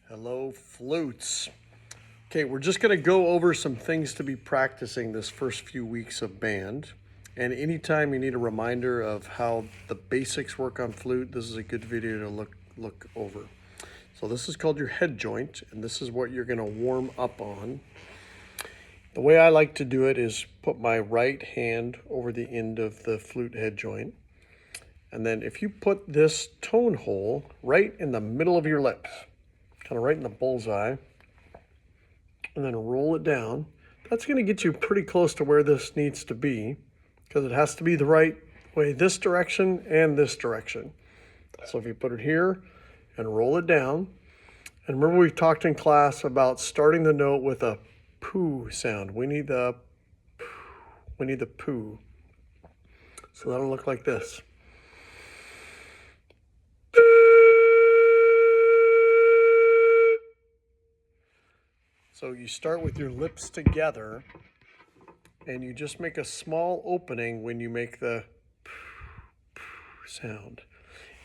Hello, flutes. Okay, we're just going to go over some things to be practicing this first few weeks of band. And anytime you need a reminder of how the basics work on flute, this is a good video to look over. So this is called your head joint, and this is what you're going to warm up on. The way I like to do it is put my right hand over the end of the flute head joint. And then if you put this tone hole right in the middle of your lips, kind of right in the bullseye, and then roll it down, that's going to get you pretty close to where this needs to be, because it has to be the right way, this direction and this direction. So if you put it here and roll it down, and remember we've talked in class about starting the note with a poo sound. We need the poo. So that'll look like this. So you start with your lips together, and you just make a small opening when you make the sound.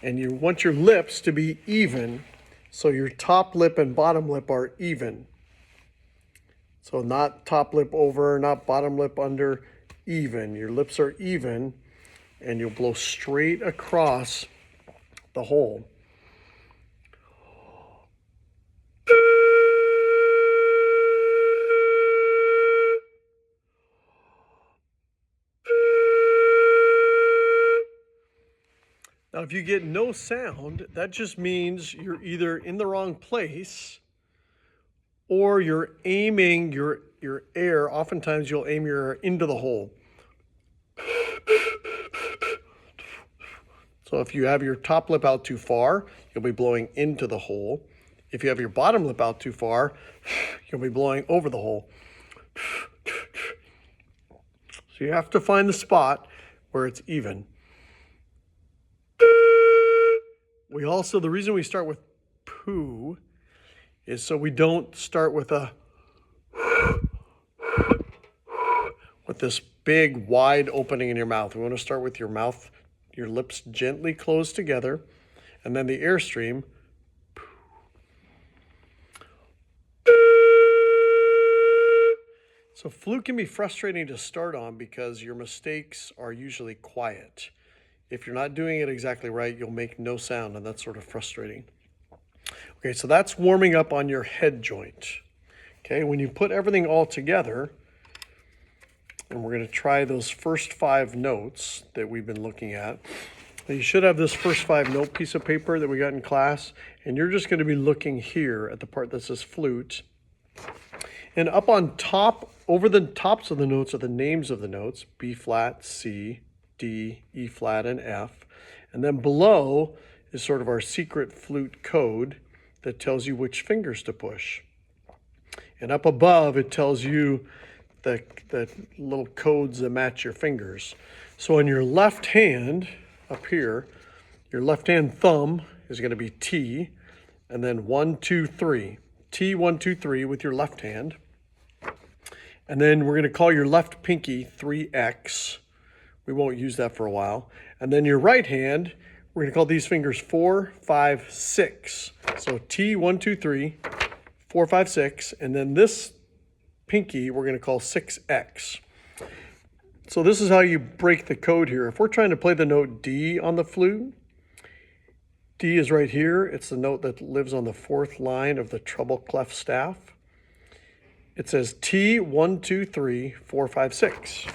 And you want your lips to be even, so your top lip and bottom lip are even. So not top lip over, not bottom lip under, even. Your lips are even, and you'll blow straight across the hole. Now, if you get no sound, that just means you're either in the wrong place or you're aiming your air. Oftentimes, you'll aim your air into the hole. So if you have your top lip out too far, you'll be blowing into the hole. If you have your bottom lip out too far, you'll be blowing over the hole. So you have to find the spot where it's even. The reason we start with poo is so we don't start with this big wide opening in your mouth. We want to start with your mouth, your lips gently closed together, and then the airstream. So flute can be frustrating to start on because your mistakes are usually quiet. If you're not doing it exactly right, you'll make no sound, and that's sort of frustrating. Okay, so that's warming up on your head joint. Okay, when you put everything all together, and we're going to try those first 5 notes that we've been looking at. You should have this first 5 note piece of paper that we got in class, and you're just going to be looking here at the part that says flute. And up on top, over the tops of the notes are the names of the notes: B flat, C, D, E flat, and F. And then below is sort of our secret flute code that tells you which fingers to push. And up above, it tells you the little codes that match your fingers. So on your left hand, up here, your left hand thumb is going to be T, and then 1, 2, 3. T, 1, 2, 3 with your left hand. And then we're going to call your left pinky 3X. We won't use that for a while. And then your right hand, we're going to call these fingers 4, 5, 6. So T, 1, 2, 3, 4, 5, 6. And then this pinky, we're going to call 6X. So this is how you break the code here. If we're trying to play the note D on the flute, D is right here. It's the note that lives on the 4th line of the treble clef staff. It says T, 1, 2, 3, 4, 5, 6.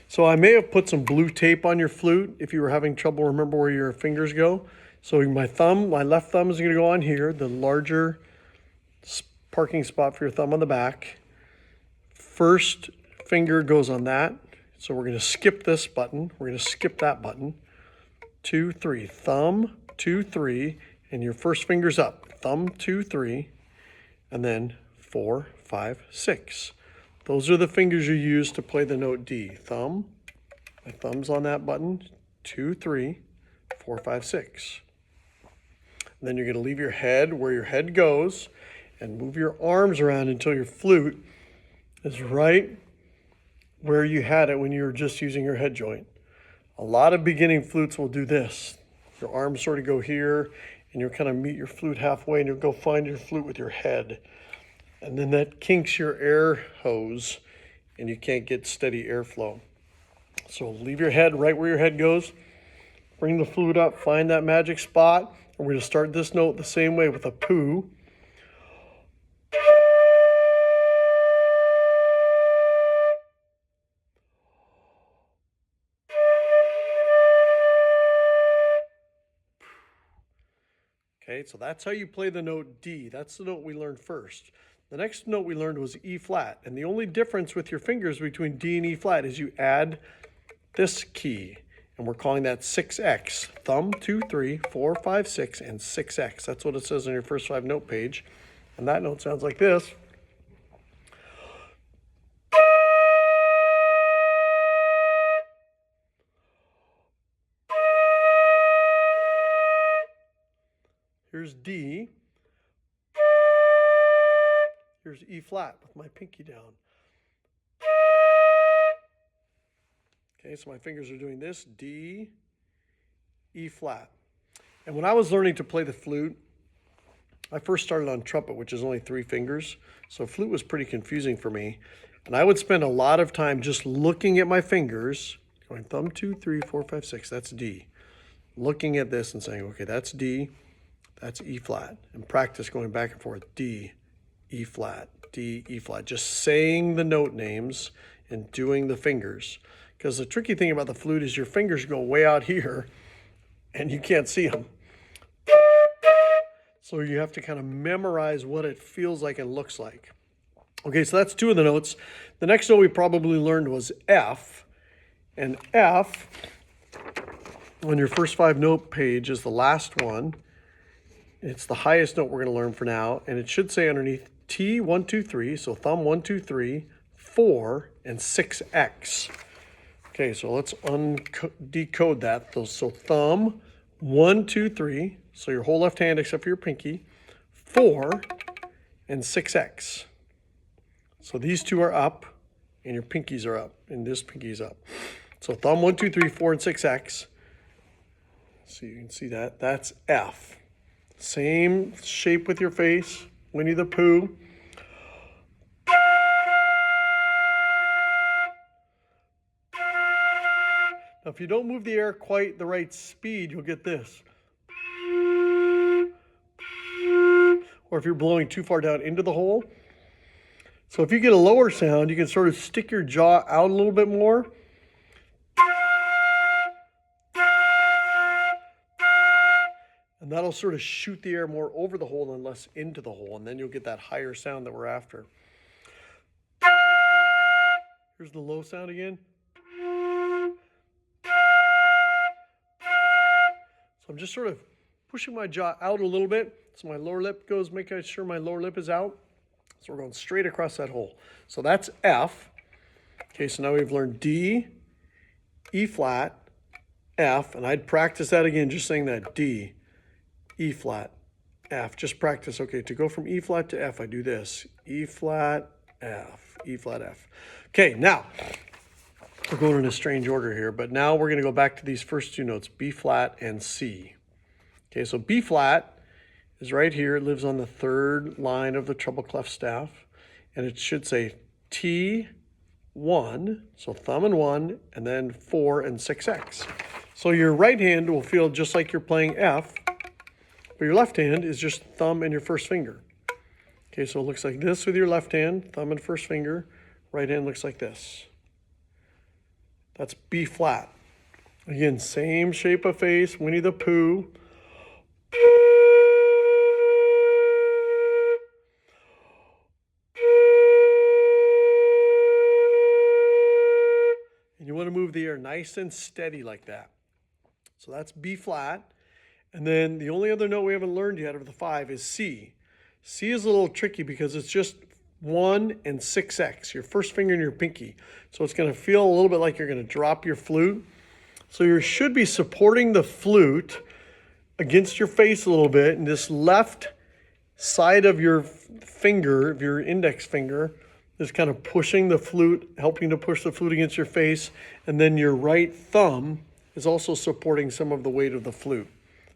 So I may have put some blue tape on your flute if you were having trouble remember where your fingers go. So my left thumb is going to go on here, the larger parking spot for your thumb on the back. First finger goes on that. So we're going to skip this button. We're going to skip that button. 2, 3, thumb, 2, 3, and your first finger's up. Thumb, 2, 3, and then 4, 5, 6. Those are the fingers you use to play the note D. Thumb, my thumb's on that button, 2, 3, 4, 5, 6. And then you're going to leave your head where your head goes and move your arms around until your flute is right where you had it when you were just using your head joint. A lot of beginning flutes will do this. Your arms sort of go here, and you'll kind of meet your flute halfway, and you'll go find your flute with your head. And then that kinks your air hose, and you can't get steady airflow. So leave your head right where your head goes. Bring the flute up, find that magic spot, and we're going to start this note the same way with a poo. Okay, so that's how you play the note D. That's the note we learned first. The next note we learned was E flat, and the only difference with your fingers between D and E flat is you add this key, and we're calling that 6X. Thumb, 2, 3, 4, 5, 6, and 6X. That's what it says on your first 5 note page. And that note sounds like this. Here's D. Here's E flat with my pinky down. Okay, so my fingers are doing this, D, E flat. And when I was learning to play the flute, I first started on trumpet, which is only 3 fingers. So flute was pretty confusing for me. And I would spend a lot of time just looking at my fingers, going thumb, 2, 3, 4, 5, 6, that's D. Looking at this and saying, okay, that's D, that's E flat. And practice going back and forth, D, E flat, D, E flat. Just saying the note names and doing the fingers. Because the tricky thing about the flute is your fingers go way out here and you can't see them. So you have to kind of memorize what it feels like and looks like. Okay, so that's 2 of the notes. The next note we probably learned was F. And F, on your first 5 note page, is the last one. It's the highest note we're going to learn for now. And it should say underneath T, 1, 2, 3. So thumb, 1, 2, 3, 4, and 6X. Okay, so let's decode that. So thumb, 1, 2, 3. So your whole left hand except for your pinky. 4 and 6X. So these 2 are up and your pinkies are up. And this pinky is up. So thumb, 1, 2, 3, 4, and 6X. So you can see that. That's F. Same shape with your face. Winnie the Pooh. Now, if you don't move the air quite the right speed, you'll get this. Or if you're blowing too far down into the hole. So if you get a lower sound, you can sort of stick your jaw out a little bit more. And that'll sort of shoot the air more over the hole and less into the hole. And then you'll get that higher sound that we're after. Here's the low sound again. So I'm just sort of pushing my jaw out a little bit. So my lower lip goes, making sure my lower lip is out. So we're going straight across that hole. So that's F. Okay, so now we've learned D, E flat, F. And I'd practice that again, just saying that D, E flat, F. Just practice. Okay, to go from E flat to F, I do this. E flat, F, E flat, F. Okay, now we're going in a strange order here, but now we're going to go back to these first 2 notes, B flat and C. Okay, so B flat is right here. It lives on the 3rd line of the treble clef staff, and it should say T, 1, so thumb and 1, and then 4 and 6X. So your right hand will feel just like you're playing F, but your left hand is just thumb and your first finger. Okay, so it looks like this with your left hand, thumb and first finger. Right hand looks like this. That's B flat. Again, same shape of face, Winnie the Pooh. And you want to move the air nice and steady like that. So that's B flat. And then the only other note we haven't learned yet of the 5 is C. C is a little tricky because it's just 1 and 6X, your first finger and your pinky. So it's going to feel a little bit like you're going to drop your flute. So you should be supporting the flute against your face a little bit, and this left side of your finger, of your index finger, is kind of pushing the flute, helping to push the flute against your face, and then your right thumb is also supporting some of the weight of the flute.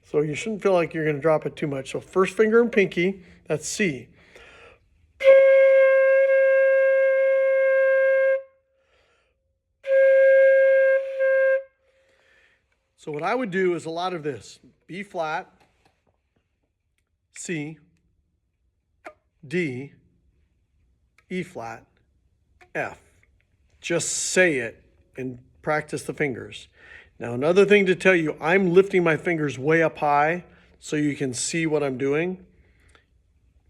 So you shouldn't feel like you're going to drop it too much. So first finger and pinky, that's C. So what I would do is a lot of this. B flat, C, D, E flat, F. Just say it and practice the fingers. Now another thing to tell you, I'm lifting my fingers way up high so you can see what I'm doing.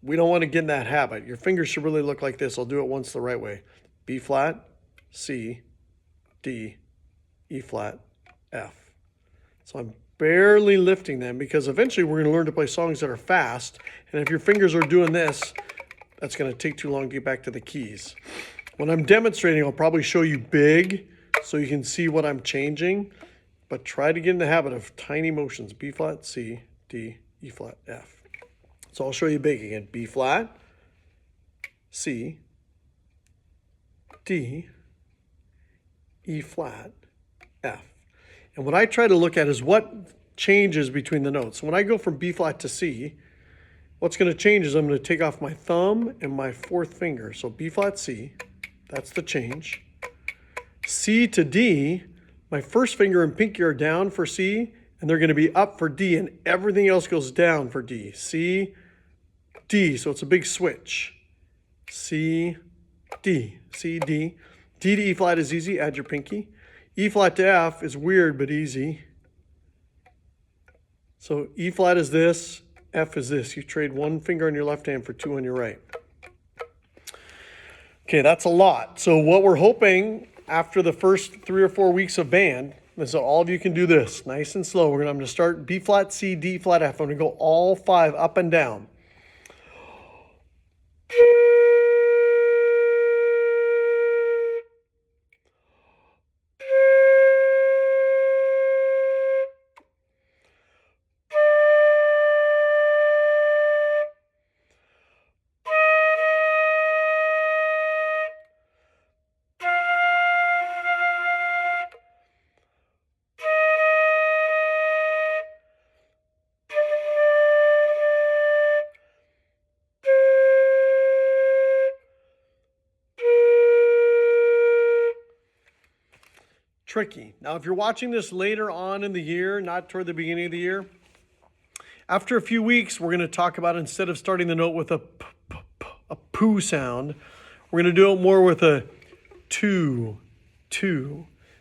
We don't want to get in that habit. Your fingers should really look like this. I'll do it once the right way. B flat, C, D, E flat, F. So I'm barely lifting them because eventually we're going to learn to play songs that are fast. And if your fingers are doing this, that's going to take too long to get back to the keys. When I'm demonstrating, I'll probably show you big so you can see what I'm changing. But try to get in the habit of tiny motions. B flat, C, D, E flat, F. So I'll show you big again. B flat, C, D, E flat, F. And what I try to look at is what changes between the notes. So when I go from B flat to C, what's going to change is I'm going to take off my thumb and my fourth finger. So B flat, C, that's the change. C to D, my first finger and pinky are down for C, and they're going to be up for D, and everything else goes down for D. C, D, so it's a big switch. C, D, C, D. D to E flat is easy, add your pinky. E flat to F is weird but easy. So E flat is this, F is this. You trade one finger on your left hand for two on your right. Okay, that's a lot. So what we're hoping after the first 3 or 4 weeks of band is that all of you can do this nice and slow. I'm going to start B flat, C, D flat, F. I'm going to go all 5 up and down. Tricky. Now, if you're watching this later on in the year, not toward the beginning of the year, after a few weeks, we're going to talk about instead of starting the note with a poo sound, we're going to do it more with a two.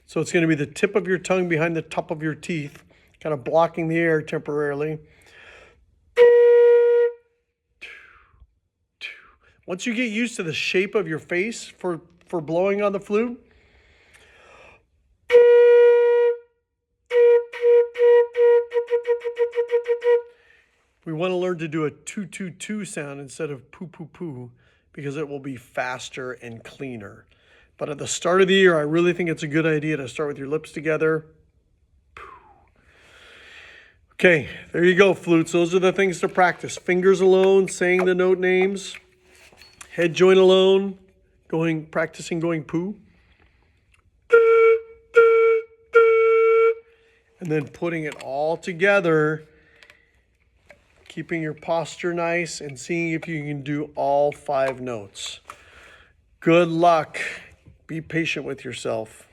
So it's going to be the tip of your tongue behind the top of your teeth, kind of blocking the air temporarily. Once you get used to the shape of your face for blowing on the flute, we want to learn to do a 2-2-2 sound instead of poo-poo-poo because it will be faster and cleaner. But at the start of the year, I really think it's a good idea to start with your lips together. Okay, there you go, flutes. Those are the things to practice. Fingers alone, saying the note names. Head joint alone, practicing going poo. And then putting it all together, keeping your posture nice and seeing if you can do all 5 notes. Good luck. Be patient with yourself.